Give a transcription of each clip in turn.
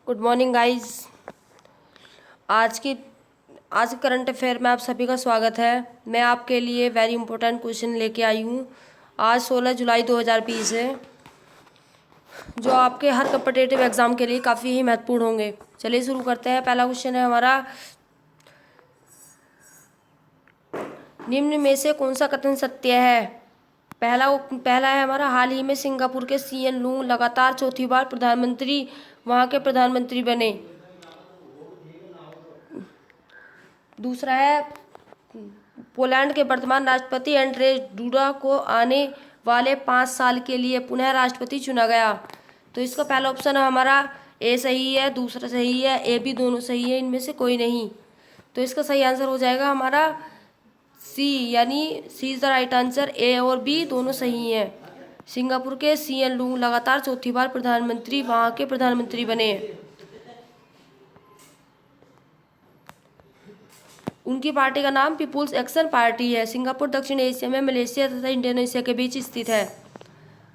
Good morning guys. आज की आज करंट अफेयर में आप सभी का स्वागत है। मैं आपके लिए वेरी इंपॉर्टेंट क्वेश्चन लेके आई हूँ। आज 16 जुलाई 2020 है, जो आपके हर कॉम्पिटिटिव एग्जाम के लिए काफ़ी ही महत्वपूर्ण होंगे। चलिए शुरू करते हैं। पहला क्वेश्चन है हमारा, निम्न में से कौन सा कथन सत्य है। पहला है हमारा, हाल ही में सिंगापुर के सीएन लूंग लगातार चौथी बार वहाँ के प्रधानमंत्री बने। दूसरा है, पोलैंड के वर्तमान राष्ट्रपति एंड्रेज डूडा को आने वाले 5 साल के लिए पुनः राष्ट्रपति चुना गया। तो इसका पहला ऑप्शन है हमारा ए सही है, दूसरा सही है, ए बी दोनों सही है, इनमें से कोई नहीं। तो इसका सही आंसर हो जाएगा हमारा सी, यानी सी इज द राइट आंसर। ए और बी दोनों सही हैं। सिंगापुर के सीएन लूंग लगातार चौथी बार वहाँ के प्रधानमंत्री बने। उनकी पार्टी का नाम पीपुल्स एक्शन पार्टी है। सिंगापुर दक्षिण एशिया में मलेशिया तथा इंडोनेशिया के बीच स्थित है।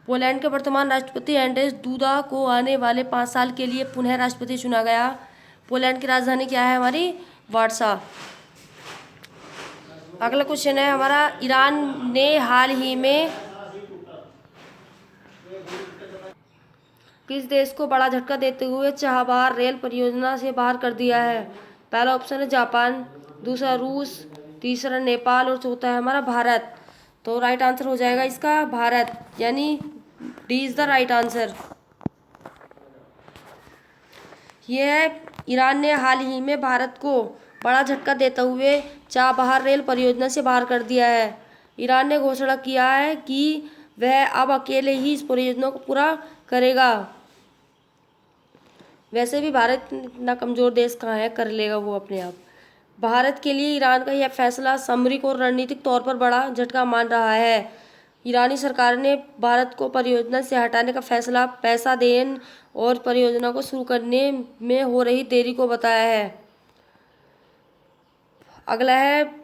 पोलैंड के वर्तमान राष्ट्रपति एंड्रेज डूडा को आने वाले 5 साल के लिए पुनः राष्ट्रपति चुना गया। पोलैंड की राजधानी क्या है हमारी, वार्सा। अगला क्वेश्चन है हमारा, ईरान ने हाल ही में किस देश को बड़ा झटका देते हुए चाबहार रेल परियोजना से बाहर कर दिया है। पहला ऑप्शन है जापान, दूसरा रूस, तीसरा नेपाल और चौथा है हमारा भारत। तो राइट आंसर हो जाएगा इसका भारत, यानी D is the right answer. यह है, ईरान ने हाल ही में भारत को बड़ा झटका देते हुए चाबहार रेल परियोजना से बाहर कर दिया है। ईरान ने घोषणा किया है कि वह अब अकेले ही इस परियोजना को पूरा करेगा। वैसे भी भारत इतना कमज़ोर देश कहाँ है, कर लेगा वो अपने आप। भारत के लिए ईरान का यह फैसला सामरिक और रणनीतिक तौर पर बड़ा झटका मान रहा है। ईरानी सरकार ने भारत को परियोजना से हटाने का फैसला पैसा देने और परियोजना को शुरू करने में हो रही देरी को बताया है। अगला है,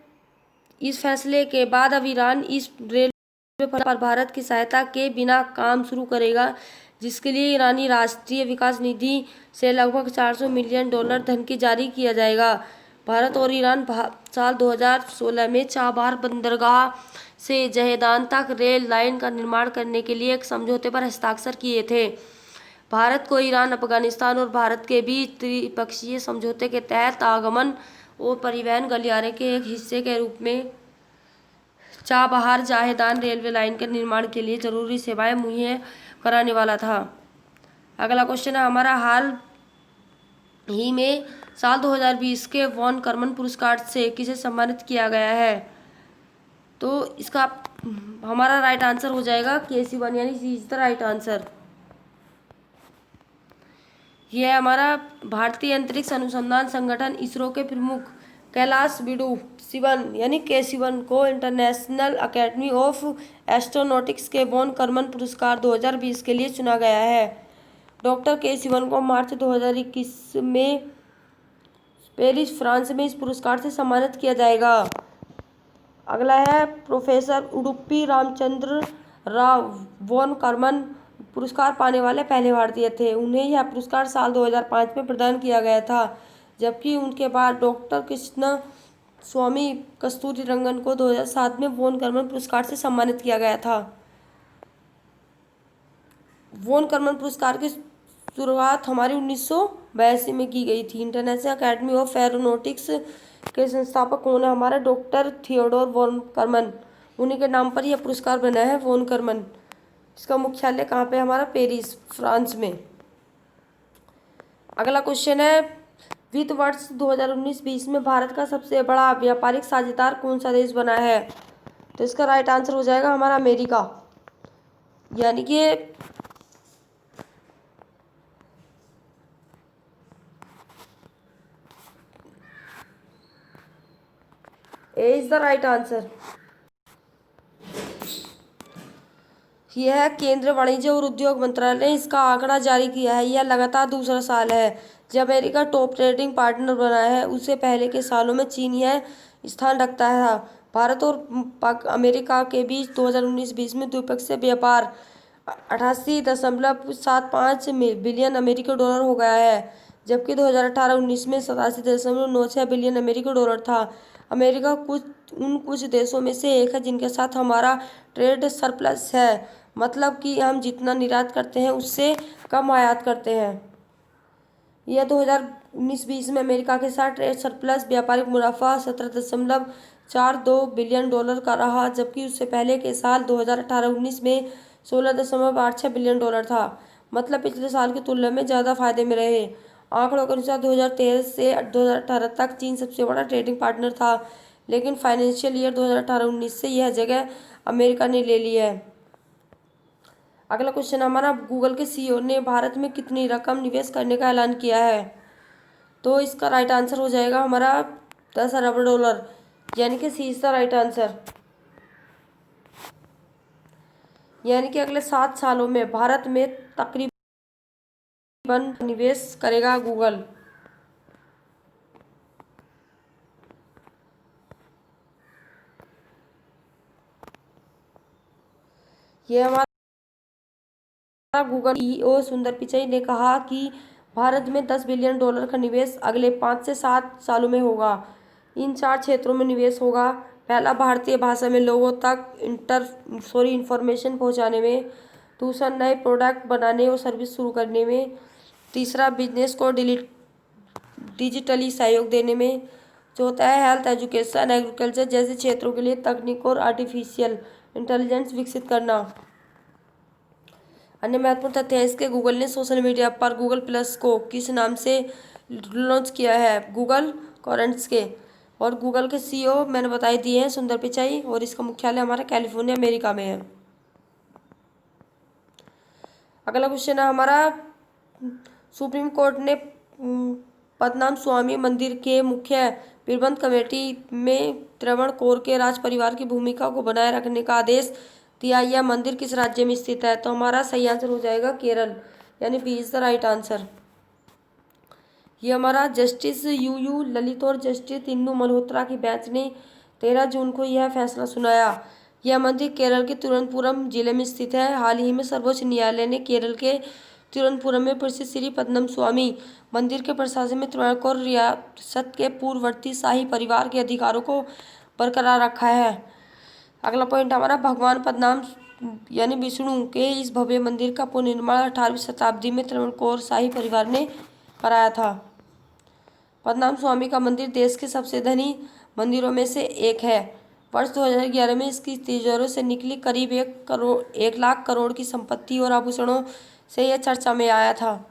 इस फैसले के बाद अब ईरान इस रेलवे पर भारत की सहायता के बिना काम शुरू करेगा, जिसके लिए ईरानी राष्ट्रीय विकास निधि से लगभग $400 मिलियन धन की जारी किया जाएगा। भारत और ईरान साल 2016 में चाबहार बंदरगाह से जहेदान तक रेल लाइन का निर्माण करने के लिए एक समझौते पर हस्ताक्षर किए थे। भारत को ईरान, अफगानिस्तान और भारत के बीच त्रिपक्षीय समझौते के तहत आगमन और परिवहन गलियारे के एक हिस्से के रूप में चाबहार जहेदान रेलवे लाइन के निर्माण के लिए जरूरी सेवाएं मुहैया कराने वाला था। अगला क्वेश्चन है हमारा, हाल ही में साल 2020 के वॉन करमन पुरस्कार से किसे सम्मानित किया गया है। तो इसका हमारा राइट आंसर हो जाएगा के-सिवन, यानी सी इज द राइट आंसर। यह है हमारा, भारतीय अंतरिक्ष अनुसंधान संगठन इसरो के प्रमुख कैलाश विडू सिवन, यानी के-सिवन को इंटरनेशनल अकेडमी ऑफ एस्ट्रोनॉटिक्स के वॉन करमन पुरस्कार 2020 के लिए चुना गया है। डॉक्टर के-सिवन को मार्च 2021 में पेरिस, फ्रांस में इस पुरस्कार से सम्मानित किया जाएगा। अगला है, प्रोफेसर उडुपी रामचंद्र राव वॉन करमन पुरस्कार पाने वाले पहले भारतीय थे। उन्हें यह पुरस्कार साल 2005 में प्रदान किया गया था, जबकि उनके बाद डॉक्टर कृष्ण स्वामी कस्तूरी रंगन को 2007 में वॉन करमन पुरस्कार से सम्मानित किया गया था। वॉन करमन पुरस्कार की शुरुआत हमारी 1982 में की गई थी। इंटरनेशनल अकेडमी ऑफ एरोनॉटिक्स के संस्थापक कौन है, हमारा डॉक्टर थियोडोर वॉन करमन। उन्हीं के नाम पर यह पुरस्कार बना है, वॉन करमन। इसका मुख्यालय कहाँ पे, हमारा पेरिस, फ्रांस में। अगला क्वेश्चन है, वित्त वर्ष 2019-20 में भारत का सबसे बड़ा व्यापारिक साझेदार कौन सा देश बना है। तो इसका राइट आंसर हो जाएगा हमारा अमेरिका, यानी कि ए इज द राइट आंसर। यह है, केंद्रीय वाणिज्य और उद्योग मंत्रालय ने इसका आंकड़ा जारी किया है। यह लगातार दूसरा साल है जब अमेरिका टॉप ट्रेडिंग पार्टनर बना है। उससे पहले के सालों में चीन यह स्थान रखता था। भारत और अमेरिका के बीच 2019-20 में द्विपक्षीय व्यापार 88.75 बिलियन अमेरिकी डॉलर हो गया है, जबकि 2018-19 में 87.96 बिलियन अमेरिकी डॉलर था। अमेरिका कुछ देशों में से एक है जिनके साथ हमारा ट्रेड सरप्लस है, मतलब कि हम जितना निर्यात करते हैं उससे कम आयात करते हैं। यह 2019-20 में अमेरिका के साथ ट्रेड सरप्लस व्यापारिक मुनाफा 17.42 बिलियन डॉलर का रहा, जबकि उससे पहले के साल 2018-19 में 16.86 बिलियन डॉलर था, मतलब पिछले साल की तुलना में ज़्यादा फायदे में रहे। आंकड़ों के अनुसार 2013 से 2018 तक चीन सबसे बड़ा ट्रेडिंग पार्टनर था, लेकिन फाइनेंशियल ईयर 2018-19 से यह जगह अमेरिका ने ले ली है। अगला क्वेश्चन हमारा, गूगल के सीईओ ने भारत में कितनी रकम निवेश करने का ऐलान किया है? तो इसका राइट आंसर हो जाएगा हमारा 10 अरब डॉलर, यानी कि सी इज द राइट आंसर। यानी कि अगले 7 सालों में भारत में तकरीबन निवेश करेगा गूगल। ये हमारा गूगल सीईओ सुंदर पिचई ने कहा कि भारत में 10 बिलियन डॉलर का निवेश अगले 5 से 7 सालों में होगा। इन 4 क्षेत्रों में निवेश होगा। पहला, भारतीय भाषा में लोगों तक इंफॉर्मेशन पहुंचाने में। दूसरा, नए प्रोडक्ट बनाने और सर्विस शुरू करने में। तीसरा, बिजनेस को डिजिटली सहयोग देने में। चौथा है हेल्थ, एजुकेशन, एग्रीकल्चर जैसे क्षेत्रों के लिए तकनीक और आर्टिफिशियल इंटेलिजेंस विकसित करना। अन्य महत्वपूर्ण तथ्य है इसके, गूगल ने सोशल मीडिया पर गूगल प्लस को किस नाम से लॉन्च किया है? गूगल करेंट्स के। और गूगल के सीईओ मैंने बताई दिए हैं, सुंदर पिचाई, और इसका मुख्यालय हमारा कैलिफोर्निया अमेरिका में है। अगला क्वेश्चन है हमारा, सुप्रीम कोर्ट ने पद्मनाभ स्वामी मंदिर के मुख्य प्रबंध कमेटी में त्रावणकोर के राज परिवार की भूमिका को बनाए रखने का आदेश दिया। यह मंदिर किस राज्य में स्थित है? तो हमारा सही आंसर हो जाएगा केरल, यानी B is the right answer. ये हमारा जस्टिस यू ललित और जस्टिस इंदु मल्होत्रा की बेंच ने 13 जून को यह फैसला सुनाया। यह मंदिर केरल के तिरुवनंतपुरम जिले में स्थित है। हाल ही में सर्वोच्च न्यायालय ने केरल के तिरुवनंतपुरम में प्रसिद्ध श्री पद्मनाभ स्वामी मंदिर के प्रशासन में त्रावणकोर रियासत के पूर्ववर्ती शाही परिवार के अधिकारों को बरकरार रखा है। अगला पॉइंट हमारा, भगवान पद्मनाभ यानी विष्णु के इस भव्य मंदिर का पुनर्निर्माण 18वीं शताब्दी में त्रावणकोर शाही परिवार ने कराया था। पद्मनाभ स्वामी का मंदिर देश के सबसे धनी मंदिरों में से एक है। वर्ष 2011 में इसकी तिजोरियों से निकली करीब 1 लाख करोड़ की संपत्ति और आभूषणों से यह चर्चा में आया था।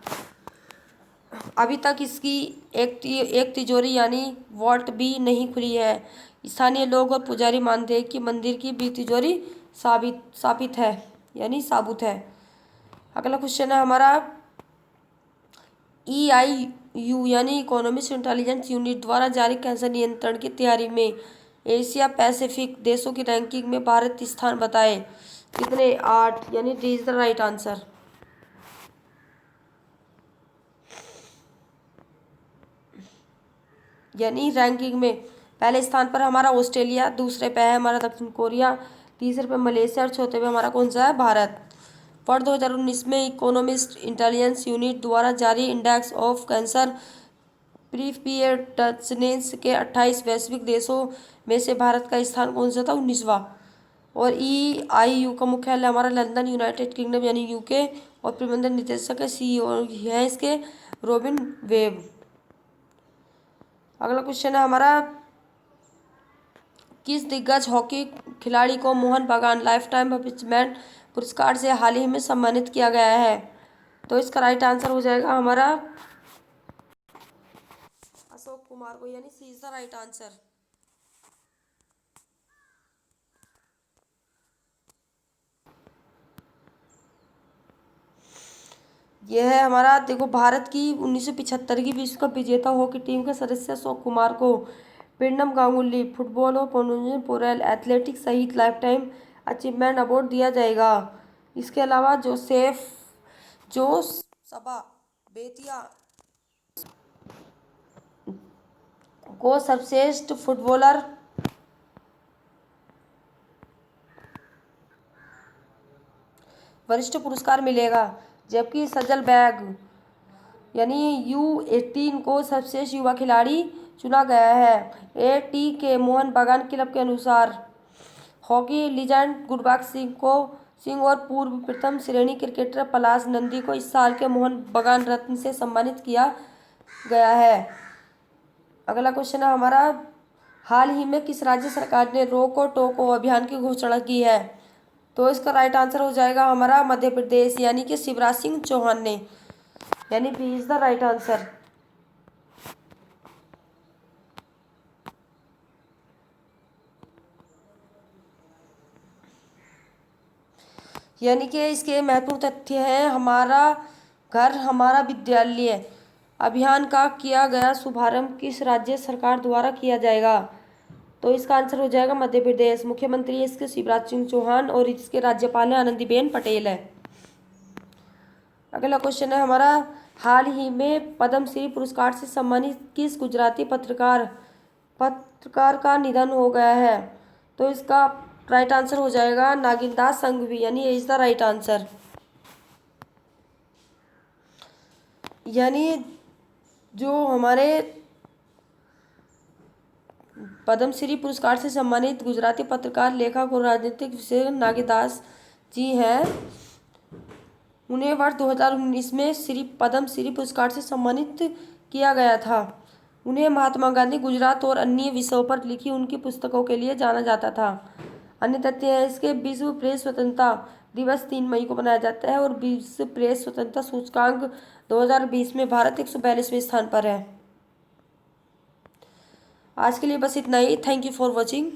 अभी तक इसकी एक तिजोरी यानी वॉल्ट भी नहीं खुली है। स्थानीय लोग और पुजारी मानते हैं कि मंदिर की भी तिजोरी साबित है, यानी साबुत है। अगला क्वेश्चन है हमारा, EIU यानी इकोनॉमिक इंटेलिजेंस यूनिट द्वारा जारी कैंसर नियंत्रण की तैयारी में एशिया पैसिफिक देशों की रैंकिंग में भारत स्थान बताए कितने? 8, यानी D is the right answer. यानी रैंकिंग में पहले स्थान पर हमारा ऑस्ट्रेलिया, दूसरे पे है हमारा दक्षिण कोरिया, तीसरे पे मलेशिया और चौथे पे हमारा कौन सा है? भारत। वर्ष 2019 में इकोनॉमिक इंटेलिजेंस यूनिट द्वारा जारी इंडेक्स ऑफ कैंसर प्रिपेयर्डनेस के 28 वैश्विक देशों में से भारत का स्थान कौन सा था? 19वां। और EIU का मुख्यालय हमारा लंदन, यूनाइटेड किंगडम यानी UK, और प्रबंधन निदेशक है CEO है इसके रॉबिन वेब। अगला क्वेश्चन है हमारा, किस दिग्गज हॉकी खिलाड़ी को मोहन बागान लाइफ टाइम अचीवमेंट पुरस्कार से हाल ही में सम्मानित किया गया है? तो इसका राइट आंसर हो जाएगा हमारा अशोक कुमार को, यानी सी इज द राइट आंसर। यह है हमारा, देखो, भारत की 1975 की विश्व कप विजेता हॉकी टीम के सदस्य अशोक कुमार को पिंडम गांगुली फुटबॉल और पोनुजन पोरेल एथलेटिक्स सहित लाइफ टाइम अचीवमेंट अवार्ड दिया जाएगा। इसके अलावा जोसबा बेतिया को सर्वश्रेष्ठ फुटबॉलर वरिष्ठ पुरस्कार मिलेगा, जबकि सजल बैग यानी U18 को सर्वश्रेष्ठ युवा खिलाड़ी चुना गया है। AT के मोहन बागान क्लब के अनुसार हॉकी लीजेंड गुरबख्श सिंह और पूर्व प्रथम श्रेणी क्रिकेटर पलाश नंदी को इस साल के मोहन बागान रत्न से सम्मानित किया गया है। अगला क्वेश्चन है हमारा, हाल ही में किस राज्य सरकार ने रोको टोको अभियान की घोषणा की है? तो इसका राइट आंसर हो जाएगा हमारा मध्य प्रदेश, यानी कि शिवराज सिंह चौहान ने, यानी B is the right answer. यानी कि इसके महत्वपूर्ण तथ्य हैं, हमारा घर हमारा विद्यालय अभियान का किया गया शुभारंभ किस राज्य सरकार द्वारा किया जाएगा? तो इसका आंसर हो जाएगा मध्य प्रदेश। मुख्यमंत्री इसके शिवराज सिंह चौहान और इसके राज्यपाल हैं आनंदीबेन पटेल है। अगला क्वेश्चन है हमारा, हाल ही में पद्मश्री पुरस्कार से सम्मानित किस गुजराती पत्रकार का निधन हो गया है? तो इसका राइट आंसर हो जाएगा नागिनदास संघवी, यानी इज द राइट आंसर। यानी जो हमारे पद्मश्री पुरस्कार से सम्मानित गुजराती पत्रकार, लेखक और राजनीतिक विशेषज्ञ नागिनदास जी हैं, उन्हें वर्ष 2019 में पद्मश्री पुरस्कार से सम्मानित किया गया था। उन्हें महात्मा गांधी, गुजरात और अन्य विषयों पर लिखी उनकी पुस्तकों के लिए जाना जाता था। अन्य तथ्य है इसके, विश्व प्रेस स्वतंत्रता दिवस 3 मई को मनाया जाता है और विश्व प्रेस स्वतंत्रता सूचकांक 2020 में भारत 142वें स्थान पर है। आज के लिए बस इतना ही। Thank you for watching.